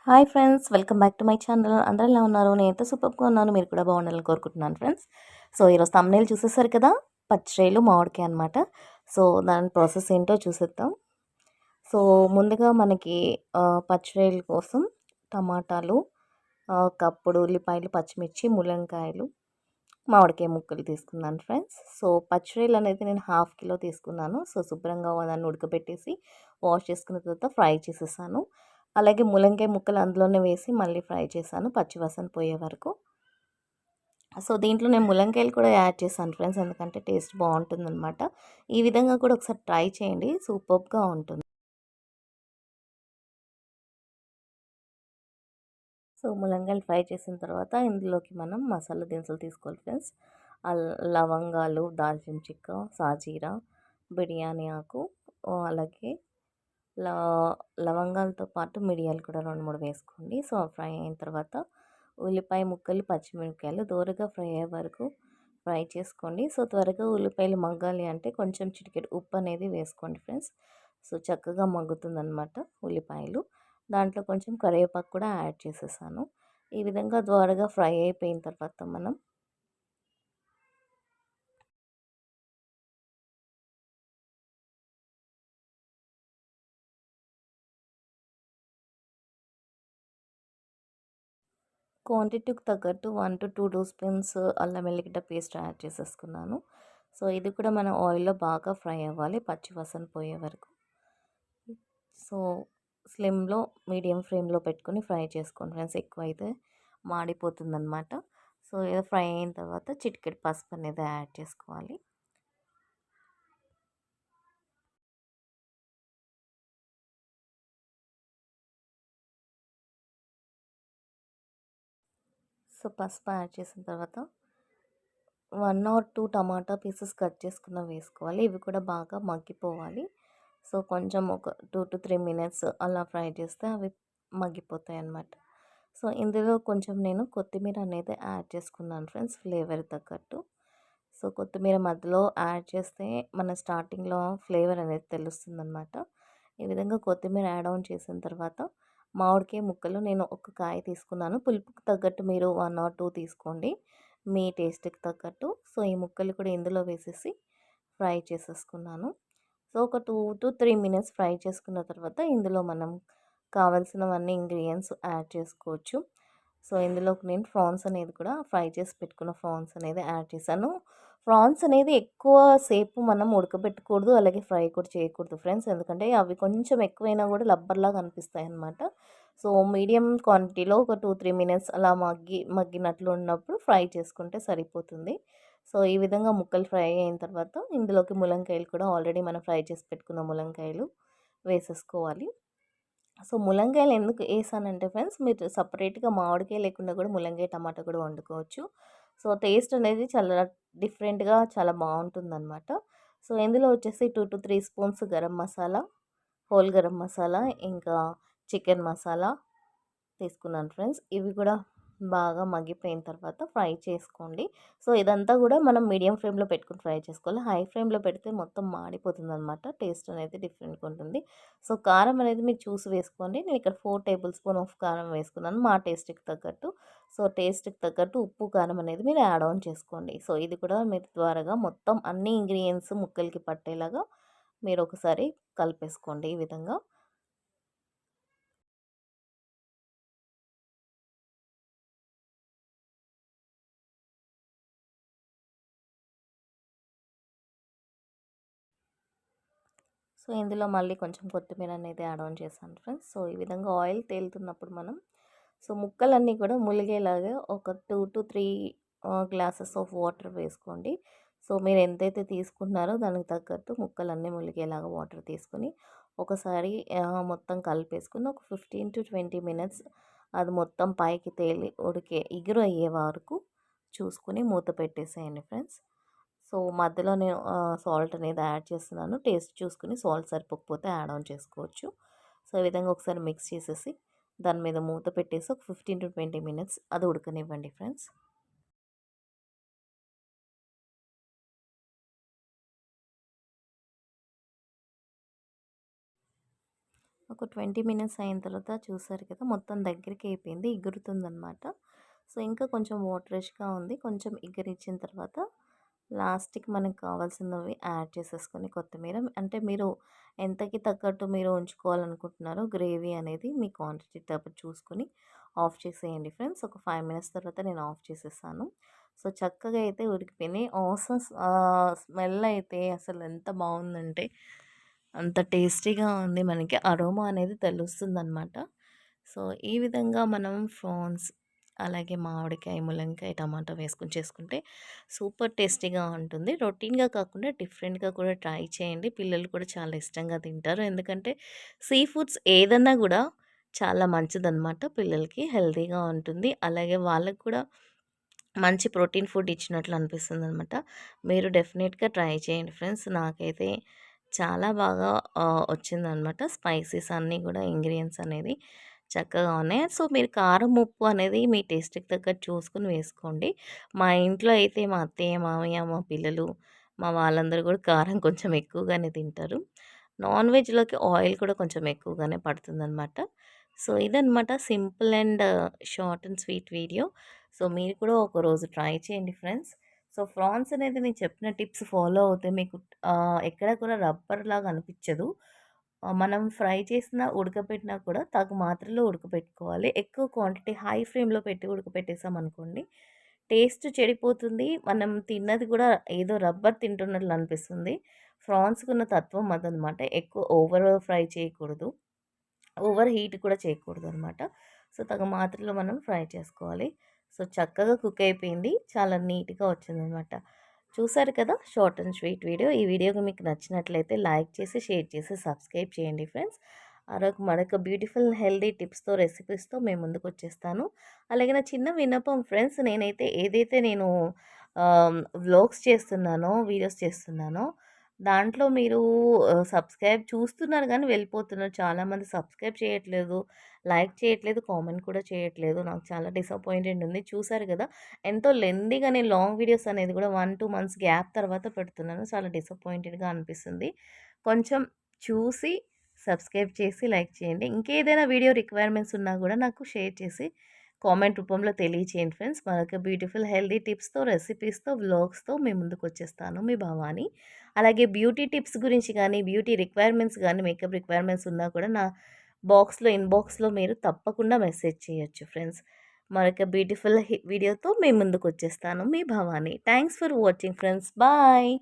Hi friends, welcome back to my channel. అందరూ ఎలా ఉన్నారు? నేనైతే సూపర్గా ఉన్నాను. మీరు కూడా బాగుండాలని కోరుకుంటున్నాను ఫ్రెండ్స్. సో ఈరోజు thumbnail చూసేసారు కదా, పచ్చిరొయ్యలు మామిడికాయ అనమాట. సో దాని ప్రాసెస్ ఏంటో చూసేద్దాం. సో ముందుగా మనకి పచ్చిరొయ్యల కోసం టమాటాలు, కప్పుడు ఉల్లిపాయలు, పచ్చిమిర్చి, ములంకాయలు, మామిడికాయ ముక్కలు తీసుకున్నాను ఫ్రెండ్స్. సో పచ్చిరొయ్యలు అనేది నేను హాఫ్ కిలో తీసుకున్నాను. సో శుభ్రంగా దాన్ని ఉడకబెట్టేసి వాష్ చేసుకున్న తర్వాత ఫ్రై చేసేసాను. అలాగే ములంకాయ ముక్కలు అందులోనే వేసి మళ్ళీ ఫ్రై చేశాను పచ్చివాసన పోయే వరకు. సో దీంట్లో నేను ములంకాయలు కూడా యాడ్ చేశాను ఫ్రెండ్స్, ఎందుకంటే టేస్ట్ బాగుంటుందన్నమాట. ఈ విధంగా కూడా ఒకసారి ట్రై చేయండి, సూపర్గా ఉంటుంది. సో ములంకాయలు ఫ్రై చేసిన తర్వాత ఇందులోకి మనం మసాలా దినుసులు తీసుకోవాలి ఫ్రెండ్స్. లవంగాలు, దాల్చిన చెక్క, సాజీరా, బిర్యానీ ఆకు, అలాగే ల లవంగాలతో పాటు మిరియాలు కూడా 2, 3 వేసుకోండి. సో ఫ్రై అయిన తర్వాత ఉల్లిపాయ ముక్కలు, పచ్చిమిరపకాయలు దోరగా ఫ్రై అయ్యే వరకు ఫ్రై చేసుకోండి. సో త్వరగా ఉల్లిపాయలు మగ్గాలి అంటే కొంచెం చిటికెడు ఉప్పు అనేది వేసుకోండి ఫ్రెండ్స్. సో చక్కగా మగ్గుతుందన్నమాట ఉల్లిపాయలు. దాంట్లో కొంచెం కరివేపాకు కూడా యాడ్ చేసేసాను. ఈ విధంగా త్వరగా ఫ్రై అయిపోయిన తర్వాత మనం క్వాంటిటీకి తగ్గట్టు 1 to 2 స్పూన్స్ అల్లం వెల్లిగడ్డ పేస్ట్ యాడ్ చేసేసుకున్నాను. సో ఇది కూడా మన ఆయిల్లో బాగా ఫ్రై అవ్వాలి, పచ్చివాసన పోయే వరకు. సో స్లిమ్లో, మీడియం ఫ్లేమ్లో పెట్టుకొని ఫ్రై చేసుకోండి ఫ్రెండ్స్. ఎక్కువైతే మాడిపోతుందన్నమాట. సో ఇది ఫ్రై అయిన తర్వాత చిటికెడు పసుపు అనేది యాడ్ చేసుకోవాలి. సో పసుపు యాడ్ చేసిన తర్వాత 1 or 2 టమాటా పీసెస్ కట్ చేసుకున్న వేసుకోవాలి. ఇవి కూడా బాగా మగ్గిపోవాలి. సో కొంచెం ఒక 2 to 3 మినిట్స్ అలా ఫ్రై చేస్తే అవి మగ్గిపోతాయి అన్నమాట. సో ఇందులో కొంచెం నేను కొత్తిమీర అనేది యాడ్ చేసుకున్నాను ఫ్రెండ్స్, ఫ్లేవర్ తగ్గట్టు. సో కొత్తిమీర మధ్యలో యాడ్ చేస్తే మన స్టార్టింగ్లో ఫ్లేవర్ అనేది తెలుస్తుందన్నమాట. ఈ విధంగా కొత్తిమీర యాడ్ ఆన్ చేసిన తర్వాత మామిడికాయ ముక్కలు నేను ఒక కాయ తీసుకున్నాను. పులుపుకి తగ్గట్టు మీరు 1 or 2 తీసుకోండి, మీ టేస్ట్కి తగ్గట్టు. సో ఈ ముక్కలు కూడా ఇందులో వేసేసి ఫ్రై చేసేసుకున్నాను. సో ఒక 2 to 3 మినిట్స్ ఫ్రై చేసుకున్న తర్వాత ఇందులో మనం కావాల్సినవన్నీ ఇంగ్రీడియంట్స్ యాడ్ చేసుకోవచ్చు. సో ఇందులోకి నేను ఫ్రాన్స్ అనేది కూడా ఫ్రై చేసి పెట్టుకున్న ఫ్రాన్స్ అనేది యాడ్ చేశాను. ప్రాన్స్ అనేది ఎక్కువ సేపు మనం ఉడకబెట్టకూడదు, అలాగే ఫ్రై కూడా చేయకూడదు ఫ్రెండ్స్, ఎందుకంటే అవి కొంచెం ఎక్కువైనా కూడా లబ్బర్లాగా అనిపిస్తాయి అన్నమాట. సో మీడియం క్వాంటిటీలో ఒక 2-3 మినిట్స్ అలా మగ్గినట్లు ఉన్నప్పుడు ఫ్రై చేసుకుంటే సరిపోతుంది. సో ఈ విధంగా ముక్కలు ఫ్రై అయిన తర్వాత ఇందులోకి ములంకాయలు కూడా ఆల్రెడీ మనం ఫ్రై చేసి పెట్టుకున్న ములంకాయలు వేసేసుకోవాలి. సో ములంకాయలు ఎందుకు వేసానంటే ఫ్రెండ్స్, మీరు సపరేట్గా మామిడికాయ లేకుండా కూడా ములంకాయ టమాటా కూడా వండుకోవచ్చు. సో టేస్ట్ అనేది చాలా డిఫరెంట్గా చాలా బాగుంటుందన్నమాట. సో ఇందులో వచ్చేసి 2 to 3 spoons garam masala, whole garam masala, ఇంకా చికెన్ మసాలా తీసుకున్నాను ఫ్రెండ్స్. ఇవి కూడా బాగా మగ్గిపోయిన తర్వాత ఫ్రై చేసుకోండి. సో ఇదంతా కూడా మనం మీడియం ఫ్లేమ్లో పెట్టుకుని ఫ్రై చేసుకోవాలి. హై ఫ్లేమ్లో పెడితే మొత్తం మాడిపోతుంది అనమాట, టేస్ట్ అనేది డిఫరెంట్గా ఉంటుంది. సో కారం అనేది మీరు చూసి వేసుకోండి. నేను ఇక్కడ 4 టేబుల్ స్పూన్ ఆఫ్ కారం వేసుకున్నాను మా టేస్ట్కి తగ్గట్టు. సో టేస్ట్కి తగ్గట్టు ఉప్పు, కారం అనేది మీరు యాడ్ ఆన్ చేసుకోండి. సో ఇది కూడా మీరు త్వరగా మొత్తం అన్ని ఇంగ్రీడియంట్స్ ముక్కలకి పట్టేలాగా మీరు ఒకసారి కలిపేసుకోండి ఈ విధంగా. సో ఇందులో మళ్ళీ కొంచెం కొత్తిమీర అనేది యాడ్ ఆన్ చేశాను ఫ్రెండ్స్. సో ఈ విధంగా ఆయిల్ తేలుతున్నప్పుడు మనం సో ముక్కలన్నీ కూడా ములిగేలాగా ఒక 2 to 3 గ్లాసెస్ ఆఫ్ వాటర్ వేసుకోండి. సో మీరు ఎంతైతే తీసుకుంటున్నారో దానికి తగ్గట్టు ముక్కలన్నీ ములిగేలాగా వాటర్ తీసుకొని ఒకసారి మొత్తం కలిపేసుకుని ఒక 15 to 20 మినిట్స్ అది మొత్తం పైకి తేలి ఇగురు అయ్యే వరకు చూసుకుని మూత పెట్టేసేయండి ఫ్రెండ్స్. సో మధ్యలో నేను సాల్ట్ అనేది యాడ్ చేస్తున్నాను. టేస్ట్ చూసుకుని సాల్ట్ సరిపోకపోతే యాడ్ ఆన్ చేసుకోవచ్చు. సో ఈ విధంగా ఒకసారి మిక్స్ చేసేసి దాని మీద మూత పెట్టేసి ఒక 15 to 20 మినిట్స్ అది ఉడకనివ్వండి ఫ్రెండ్స్. ఒక 20 మినిట్స్ అయిన తర్వాత చూసారు కదా! మొత్తం దగ్గరికి అయిపోయింది. ఎగురుతుందనమాట. సో, ఇంకా కొంచెం వాటరిష్‌గా ఉంది. కొంచెం ఎగిరిచ్చిన తర్వాత లాస్ట్‌కి మనకు కావాల్సినవి యాడ్ చేసేసుకొని కొత్తిమీర అంటే మీరు ఎంతకి తగ్గట్టు మీరు ఉంచుకోవాలనుకుంటున్నారో గ్రేవీ అనేది మీ క్వాంటిటీ తగ్గట్టు చూసుకొని ఆఫ్ చేసేయండి ఫ్రెండ్స్. ఒక 5 మినిట్స్ తర్వాత నేను ఆఫ్ చేసేసాను. సో, చక్కగా అయితే ఉడికిపోయినాయి. ఆసమ్ స్మెల్ అయితే అసలు ఎంత బావుందంటే అంత టేస్టీగా ఉంది. మనకి అరోమా అనేది తెలుస్తుందనమాట. సో, ఈ విధంగా మనం ఫ్రాన్స్, అలాగే మామిడికాయ, ముల్లంకాయ, టమాటా వేసుకొని చేసుకుంటే సూపర్ టేస్టీగా ఉంటుంది. రొటీన్‌గా కాకుండా డిఫరెంట్‌గా కూడా ట్రై చేయండి. పిల్లలు కూడా చాలా ఇష్టంగా తింటారు. ఎందుకంటే సీ ఫుడ్స్ ఏదన్నా గూడా చాలా మంచిదనమాట. పిల్లలకి హెల్తీగా ఉంటుంది. అలాగే వాళ్ళకి కూడా మంచి ప్రోటీన్ ఫుడ్ ఇచ్చినట్లు అనిపిస్తుందనమాట. మీరు డెఫినెట్‌గా ట్రై చేయండి ఫ్రెండ్స్. నాకైతే చాలా బాగా వచ్చిందనమాట. స్పైసెస్ అన్నీ గూడా ఇంగ్రీడియెంట్స్ అనేది చక్కగా ఉన్నాయి. సో, మీరు కారం, ఉప్పు అనేది మీ టేస్ట్‌కి తగ్గట్టు చూసుకొని వేసుకోండి. మా ఇంట్లో అయితే మా అత్తయ్య, మామయ్య, మా పిల్లలు, మా వాళ్ళందరూ గూడా కారం కొంచెం ఎక్కువగానే తింటారు. నాన్ వెజ్‌లోకి ఆయిల్ కూడా కొంచెం ఎక్కువగానే పడుతుందనమాట. సో, ఇదనమాట simple and short and sweet video. So, మీరు కూడా ఒకరోజు ట్రై చేయండి ఫ్రెండ్స్. సో, ఫ్రాన్స్ అనేది నేను చెప్పిన టిప్స్ ఫాలో అవుతే మీకు ఎక్కడ కూడా రబ్బర్‌లాగా అనిపిచ్చదు. మనం ఫ్రై చేసినా, ఉడకబెట్టినా కూడా తగు మాత్రలో ఉడకబెట్టుకోవాలి. ఎక్కువ క్వాంటిటీ హై ఫ్లేమ్‌లో పెట్టి ఉడకపెట్టేసామనుకోండి, టేస్ట్ చెడిపోతుంది. మనం తిన్నది కూడా ఏదో రబ్బర్ తింటున్నట్లు అనిపిస్తుంది. ఫ్రాన్స్‌కున్న తత్వం అదనమాట. ఎక్కువ ఓవర్ ఫ్రై చేయకూడదు. ఓవర్ హీట్ కూడా చేయకూడదనమాట. సో, తగు మాత్రలో మనం ఫ్రై చేసుకోవాలి. సో, చక్కగా కుక్ అయిపోయింది. చాలా నీట్‌గా వచ్చిందనమాట. చూసారు కదా! Short and sweet video. ఈ వీడియోకి మీకు నచ్చినట్లయితే లైక్ చేసి, షేర్ చేసి, సబ్స్క్రైబ్ చేయండి ఫ్రెండ్స్. మరొక బ్యూటిఫుల్ హెల్తీ టిప్స్‌తో, రెసిపీస్‌తో మేము ముందుకొచ్చేస్తాను. అలాగే నా చిన్న విన్నపం ఫ్రెండ్స్, నేనైతే ఏదైతే నేను వ్లాగ్స్ చేస్తున్నానో, వీడియోస్ చేస్తున్నానో దాంట్లో మీరు సబ్స్క్రైబ్ చూస్తున్నారు గానీ వెళ్ళిపోతున్నారు. చాలామంది సబ్స్క్రైబ్ చేయట్లేదు, లైక్ చేయట్లేదు, కామెంట్ కూడా చేయట్లేదు. నాకు చాలా డిసప్పాయింటెడ్ ఉంది. చూసారు గదా! ఎంతో లెంథీగా నేను లాంగ్ వీడియోస్ అనేది గూడా 1, 2 మంత్స్ గ్యాప్ తర్వాత పెడుతున్నాను. చాలా డిసప్పాయింటెడ్‌గా అనిపిస్తుంది. కొంచెం చూసి సబ్స్క్రైబ్ చేసి లైక్ చేయండి. ఇంకేదైనా వీడియో రిక్వైర్మెంట్స్ ఉన్నా గూడా నాకు షేర్ చేసి కామెంట్ రూపంలో తెలియచేయండి ఫ్రెండ్స్. మరొక బ్యూటిఫుల్ హెల్తీ టిప్స్‌తో, రెసిపీస్‌తో, వ్లాగ్స్‌తో మీ ముందుకొచ్చేస్తాను. మీ భవాని. అలాగే బ్యూటీ టిప్స్ గురించి గానీ, బ్యూటీ రిక్వైర్మెంట్స్ గానీ, మేకప్ రిక్వైర్మెంట్స్ ఉన్నా కూడా నా ఇన్‌బాక్స్‌లో మీరు తప్పకుండా మెసేజ్ చేయొచ్చు ఫ్రెండ్స్. మరొక బ్యూటిఫుల్ వీడియోతో మీ ముందుకొచ్చేస్తాను. మీ Bhavani. Thanks for watching friends. Bye.